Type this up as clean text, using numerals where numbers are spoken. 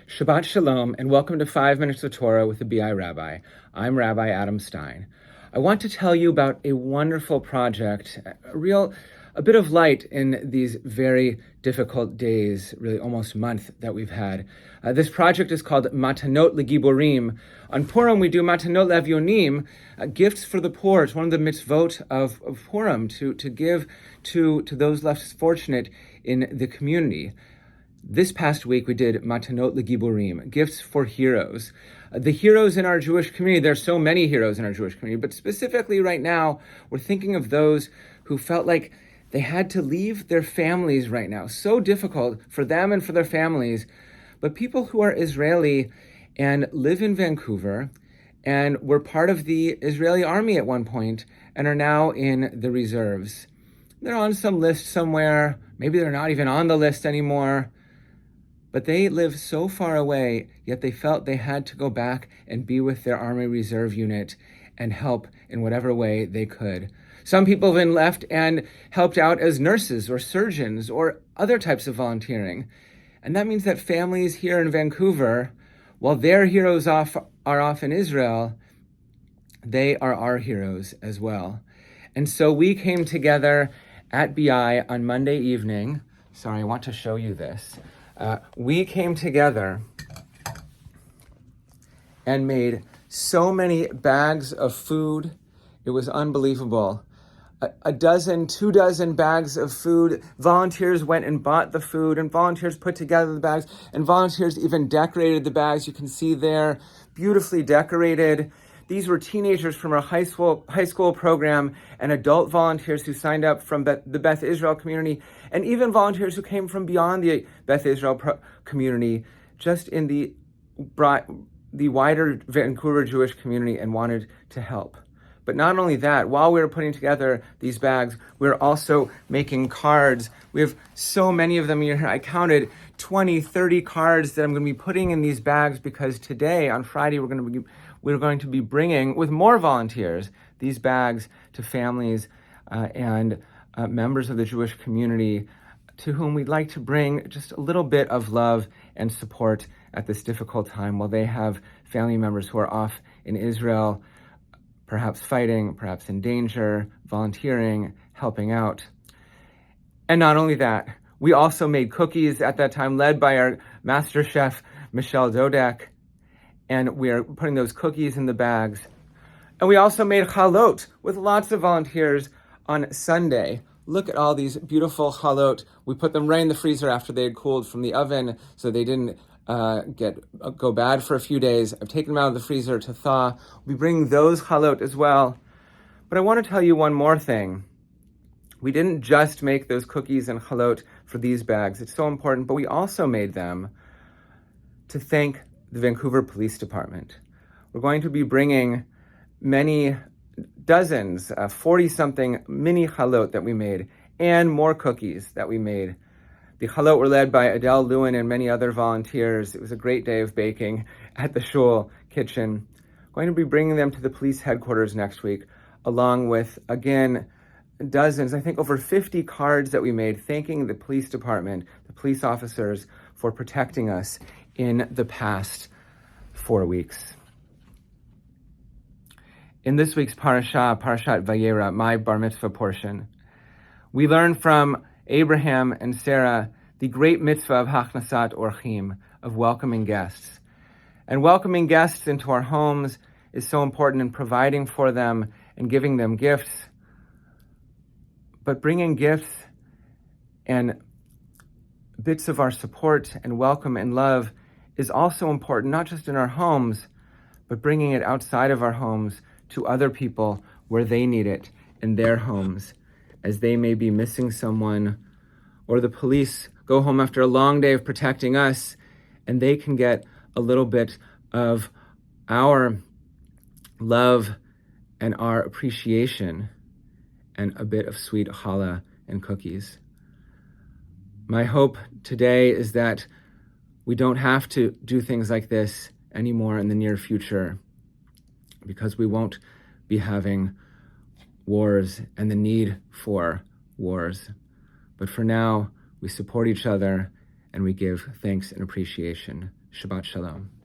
Shabbat Shalom, and welcome to 5 Minutes of Torah with the BI Rabbi. I'm Rabbi Adam Stein. I want to tell you about a wonderful project, a bit of light in these very difficult days, really almost month that we've had. This project is called Matanot L'giborim. On Purim, we do Matanot L'evyonim, gifts for the poor. It's one of the mitzvot of Purim, to give to those less fortunate in the community. This past week, we did Matanot L'giborim, gifts for heroes. The heroes in our Jewish community, there are so many heroes in our Jewish community, but specifically right now, we're thinking of those who felt like they had to leave their families right now. So difficult for them and for their families. But people who are Israeli and live in Vancouver and were part of the Israeli army at one point and are now in the reserves. They're on some list somewhere. Maybe they're not even on the list anymore. But they live so far away, yet they felt they had to go back and be with their Army Reserve unit and help in whatever way they could. Some people have been left and helped out as nurses or surgeons or other types of volunteering. And that means that families here in Vancouver, while their heroes are off in Israel, they are our heroes as well. And so we came together at BI on Monday evening. Sorry, I want to show you this. We came together and made so many bags of food. It was unbelievable. A dozen, 24 bags of food. Volunteers went and bought the food, and volunteers put together the bags, and volunteers even decorated the bags. You can see there, beautifully decorated. These were teenagers from our high school program and adult volunteers who signed up from the Beth Israel community, and even volunteers who came from beyond the Beth Israel community, just in the wider Vancouver Jewish community, and wanted to help. But not only that, while we were putting together these bags, we were also making cards. We have so many of them here. I counted 20, 30 cards that I'm going to be putting in these bags, because today, on Friday, we're going to be bringing, with more volunteers, these bags to families and members of the Jewish community to whom we'd like to bring just a little bit of love and support at this difficult time, while they have family members who are off in Israel, perhaps fighting, perhaps in danger, volunteering, helping out. And not only that, we also made cookies at that time, led by our master chef, Michelle Dodek. And we are putting those cookies in the bags. And we also made chalot with lots of volunteers on Sunday. Look at all these beautiful chalot. We put them right in the freezer after they had cooled from the oven, so they didn't go bad for a few days. I've taken them out of the freezer to thaw. We'll be bringing those chalot as well. But I want to tell you one more thing. We didn't just make those cookies and chalot for these bags. It's so important, but we also made them to thank the Vancouver Police Department. We're going to be bringing many dozens, 40-something mini chalot that we made, and more cookies that we made. The chalot were led by Adele Lewin and many other volunteers. It was a great day of baking at the shul kitchen. Going to be bringing them to the police headquarters next week, along with, again, dozens, I think over 50 cards that we made, thanking the police department, the police officers, for protecting us in the past 4 weeks. In this week's Parashat Vayera, my bar mitzvah portion, we learn from Abraham and Sarah the great mitzvah of Hachnasat Orchim, of welcoming guests. And welcoming guests into our homes is so important in providing for them and giving them gifts. But bringing gifts and bits of our support and welcome and love is also important, not just in our homes, but bringing it outside of our homes to other people where they need it in their homes, as they may be missing someone, or the police go home after a long day of protecting us, and they can get a little bit of our love and our appreciation and a bit of sweet challah and cookies. My hope today is that we don't have to do things like this anymore in the near future, because we won't be having wars and the need for wars. But for now, we support each other and we give thanks and appreciation Shabbat Shalom.